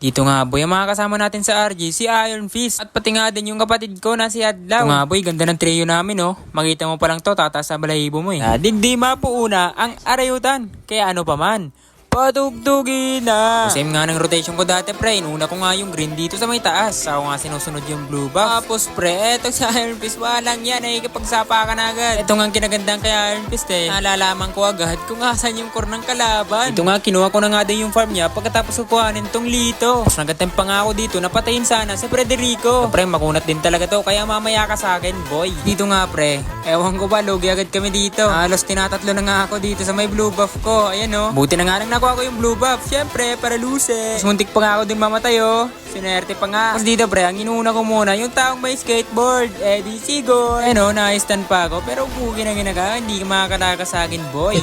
Dito nga boy, ang mga kasama natin sa RG, si Iron Fist. At pati nga din yung kapatid ko na si Adlaw. Ito nga boy, ganda ng trio namin oh. Makita mo pa lang to, tataas sa balahibo mo eh. Digdi mapuuna ang arayutan. Kaya ano pa man, patugtugin na. Same nga ng rotation ko dati pre. Inuna ko nga yung green dito sa may taas. Ako nga sinusunod yung blue buff. Tapos pre, eto sa Iron Fist, walang yan. Nakikipagsapa ka na agad. Ito nga kinagandang kay Iron Fist eh. Nalalaman ko agad kung asan yung core ng kalaban. Ito nga, kinuha ko na nga din yung farm niya pagkatapos ko kuhanin tong Lito. Tapos nagatemp pa nga ako dito, napatayin sana si Frederico. Pre, makunat din talaga to. Kaya mamaya ka sa akin, boy. Dito nga pre, ewan ko ba, lugi agad kami dito. Halos tinatatlo na nga ako dito sa may blue buff ko. Ayan oh. Buti na nga lang nakuha ko yung blue buff. Siyempre, para luce. Mas muntik pa nga ako din mamatay oh. Sinerte pa nga. Tapos dito pre, ang inuuna ko muna yung taong may skateboard. Di Sigol. Ano, na-stand pa ako. Pero bugi na ginaga, hindi ka makakataka sa akin, boy.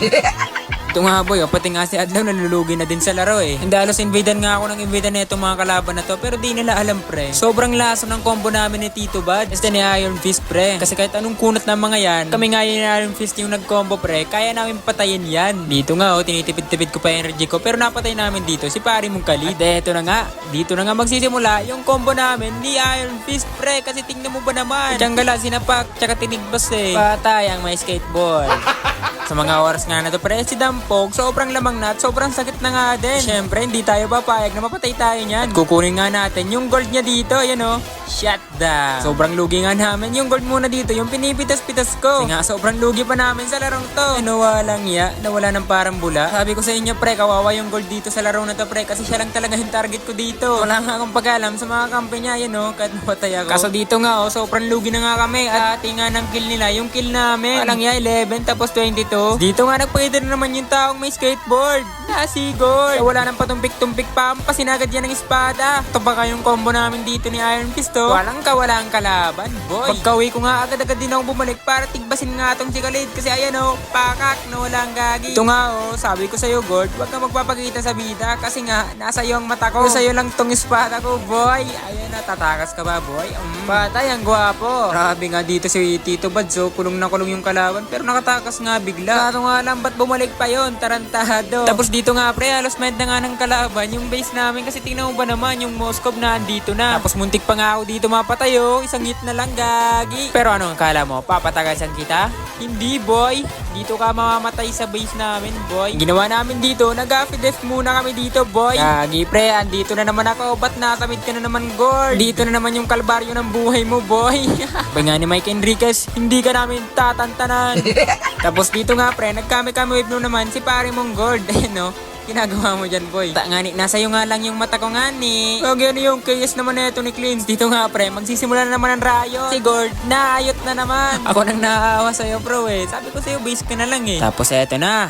Ito nga boy, pati nga si Adlaw nalulugi na din sa laro eh. Hindi halos invadan nga ako ng invadan na itong mga kalaban na to. Pero di nila alam pre. Sobrang laso ng combo namin ni Tito Bad. Basta ni Iron Fist pre. Kasi kahit anong kunat ng mga yan, kami nga yun ni Iron Fist yung nag-combo pre. Kaya namin patayin yan. Dito nga tinitipid-tipid ko pa yung energy ko. Pero napatay namin dito si pari mong Khalid. At eto na nga, dito na nga magsisimula yung combo namin ni Iron Fist pre. Kasi tingnan mo ba naman, Tiyanggala, sinapak, tsaka tinigbas eh. Patay ang may skateboard. Sa mga oras nga na to pre, si Dampog, sobrang lamang na at sobrang sakit na nga din. Siyempre, hindi tayo papayag na mapatay tayo niyan. At kukunin nga natin yung gold niya dito, yan o. Shutdown. Sobrang lugi nga namin yung gold muna dito, yung pinipitas-pitas ko. Kasi nga, sobrang lugi pa namin sa larong to. Ano, walang ya, nawala ng parang bula. Sabi ko sa inyo pre, kawawa yung gold dito sa larong na to pre, kasi siya lang talaga yung target ko dito. Wala nga akong pag-alam sa mga kampi niya, yan o, kahit mapatay ako. Kaso dito nga o, sobrang lugi na nga kami. At ati nga ng kill nila, yung kill namin. Walang ya, 11 tapos 22. Dito nga nagpwede na naman yung taong may skateboard. Nasigol. Wala nang patumpik-tumpik pa. Pasinagad yan ng espada. Ito ba kayong combo namin dito ni Iron Fist oh? Walang kawalang kalaban, boy. Pagkawi ko nga agad-agad din ako bumalik para tigbasin nga tong si Khalid. Kasi ayan oh, pakak na walang gagi. Ito nga oh, sabi ko sa'yo Gord, huwag ka magpapakita sa bida. Kasi nga, nasa iyo ang mata ko. Sa'yo lang tong espada ko, boy. Ayan na, tatakas ka ba, boy? Patay, ang gwapo. Grabe nga dito si Tito Badzo. Kulong na kulong yung kalaban. Pero nakatakas nga bigla. Kaso nga lang, ba't bumalik pa yon? Tarantado. Tapos dito nga pre, halos med na nga ng kalaban yung base namin. Kasi tingnan mo ba naman, yung Moskov na andito na. Tapos muntik pa nga ako dito mapatay oh. Isang hit na lang, gagi. Pero ano ang kala mo? Papatagasan kita? Hindi boy. Dito ka mamamatay sa base namin, boy. Ginawa namin dito, nag-affidef muna kami dito, boy. Gagi pre, andito na naman ako. Ba't natamid ka na naman, Gord? Dito na naman yung kalbaryo ng buhay mo, boy. Ba nga ni Mike Enriquez, hindi ka namin tatantanan. Tapos dito nga pre, nagkami-kami wave no naman si pare mong Gord. No? Ginagawa mo dyan, boy. Ngani, nasa iyo nga lang yung mata ko ngani. Huwag yan yung KS naman na ito ni Cleans. Dito nga, pre, magsisimula na naman ang riot. Si Gord, naayot na naman. Ako nang naawa sa'yo, bro, eh. Sabi ko sa'yo, base ka na lang, eh. Tapos eto na.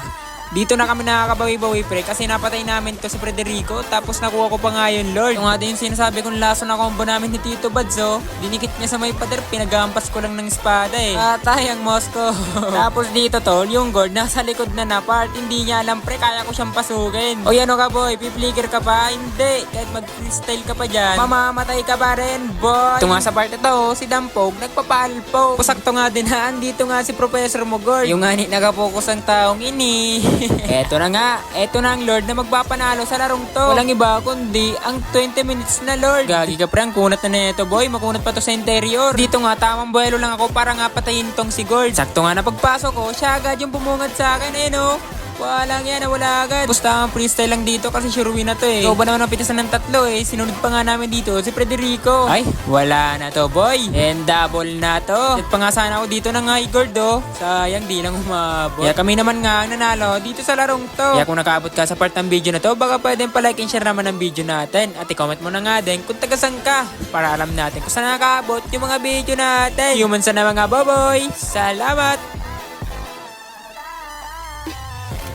Dito na kami nakakabawi-bawi pre kasi napatay namin to si Frederico tapos nakuha ko pa nga yung Lord. Ito nga din yung sinasabi kong laso na combo namin ni Tito Badzo. Dinikit niya sa may pader, pinagampas ko lang ng espada eh. Patay ang Moscow. Tapos dito tol, yung Gord nasa likod na part. Hindi niya alam pre, kaya ko siyang pasukin. O yan o ka boy, piplikir ka pa? Hindi, kahit mag-freestyle ka pa dyan, mamamatay ka pa rin boy. Ito nga sa part ito, si Dampog nagpapalpo. Pusakto nga din ha, andito nga si Professor mo Gord. Yung nga nakapokus ang taong ini. Eto na nga, eto na ang Lord na magpapanalo sa larong to. Walang iba kundi ang 20 minutes na Lord. Gagi ka pre, ang kunat na neto boy, makunat pa to sa interior. Dito nga, tamang buwelo lang ako para nga patayin tong si Gord. Sakto nga na pagpasok ko, siya agad yung bumungad sa akin eh no. Walang yan, nawala agad. Basta ang freestyle lang dito kasi sure win na to eh. Ikaw ba naman ang pitasan ng tatlo eh. Sinunod pa nga namin dito si Frederico. Ay, wala na to boy. And double na to. At pa nga sana ako dito ng high guard oh. Sayang di nang umabot. Kaya kami naman nga ang nanalo dito sa larong to. Kaya kung nakaabot ka sa part ng video na to, baka pwedeng palike and share naman ang video natin. At i-comment mo na nga din kung tagasan ka. Para alam natin kung saan nakaabot yung mga video natin. Human sa na mga baboy. Salamat!